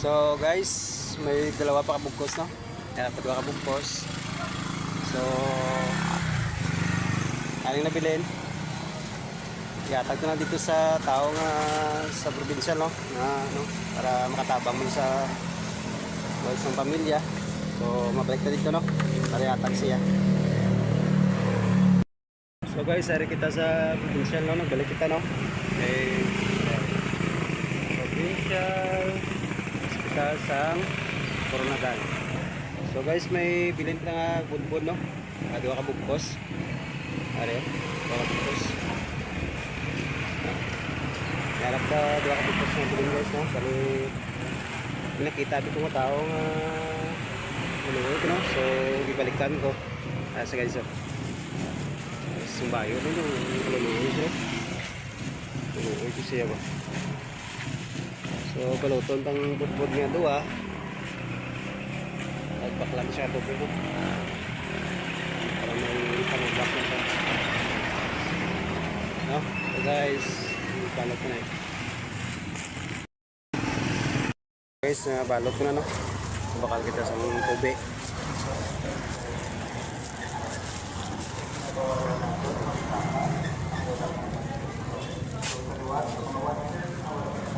So guys, may dalawa pa kabugkos, no? Kaya pa dua kabugkos. So aling nabilin. Iatag ko na dito sa tao nga sa probinsya, no? Na ano, para makatabang mo sa isang pamilya. So mabalik na dito, no? Para iatag siya. So guys, ari kita sa probinsya, no? Nagbalik kita, no? Okay. Provincial Hospital sang Coronadan. So guys, may bilin na nga budbud, no? Dua ka bugkos. Are, dua ka bugkos. Yarap ka dua ka bugkos na bilin, guys, no? Kali nakita dito mga tao nga maluwi ko, no? So gibalikan ko sa guys, so sumbayo na yung maluwi ko. Maluwi ko siya ba? So baluton pang budbud nga dua. Nagpaklan siya tubig ko. Para may panubak na siya. No? So guys, balot ko na eh. Guys, balot ko na, no? Bakal kita sa tubig.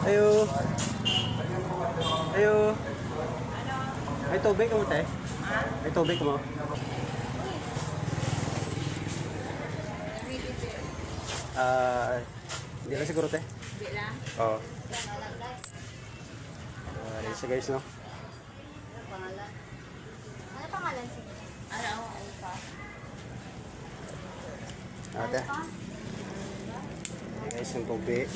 Ayo. Ayo. May tubig ka mo, te? May tubig ka mo? Hindi na siguro, te? Hindi lang. Oo. Isa guys, no? Ano pangalan? Ano pangalan siya? Ano pa? Ate. Okay guys, yung tubig.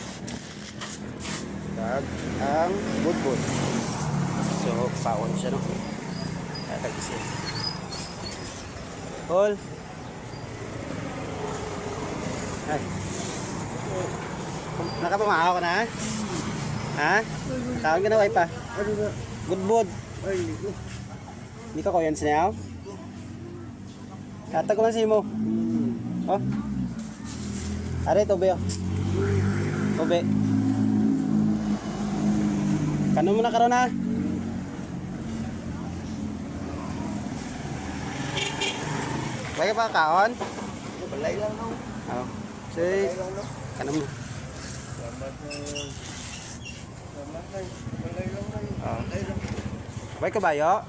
Tag ang budbud. So, paon siya, no? Tag siya. Hol. Ay. Nakapamahaw ka na, ha? Ha? Tawag ka na, pa. Budbud. Hindi ka ko yan sinayaw? Katag ko man siya mo. Oh. Are, tobe, oh. Tobe. Kano mo na karon, ha? Lagi pa kaon? Balay lang, no? Oo. Say, kano mo? Salamat na. Balay lang, no? Oo. Balay lang. Bay ka bayo?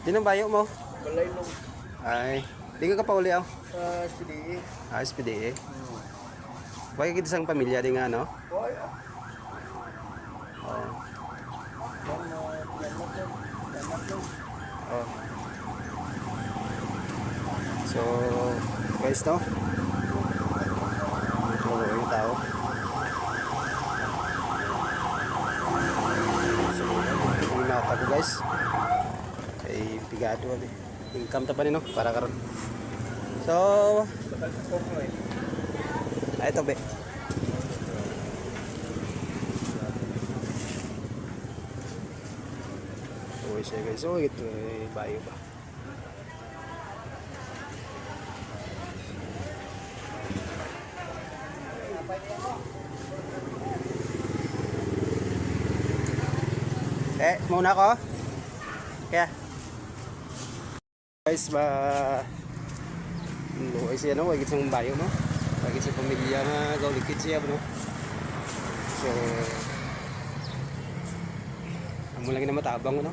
Di nang bayo mo? Balay lang. Ay, di ka pa uli, oh. Sige. SPDA. Bay kita sang pamilya di nga, no? Hoy. Oo. Salamat lang. Oh. So, guys, no? Tulog yung tao. So, yung nata ko, guys. Ay, pigado ulit. Income ta pa no? Para karon. So, ay, ito, be. Uy, siya, guys. So, ito, bayo ba? Muna ko. Kaya. Guys, ay siya, no? Wagit siyang bayo, no? Wagit siyang pamilya nga gaulikid siya, no? So, amo lang na matabang, no?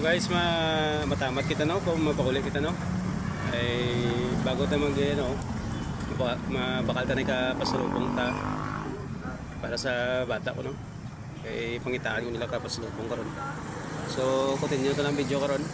Guys, matamat kita, no? Kung mapakuli kita, no? Ay bago tayo no? Mabakal ta na ka pasalubong ta para sa bata ko, no? Kay pangitaan ko nila ka pasalubong karon. So continue ta ng video karon.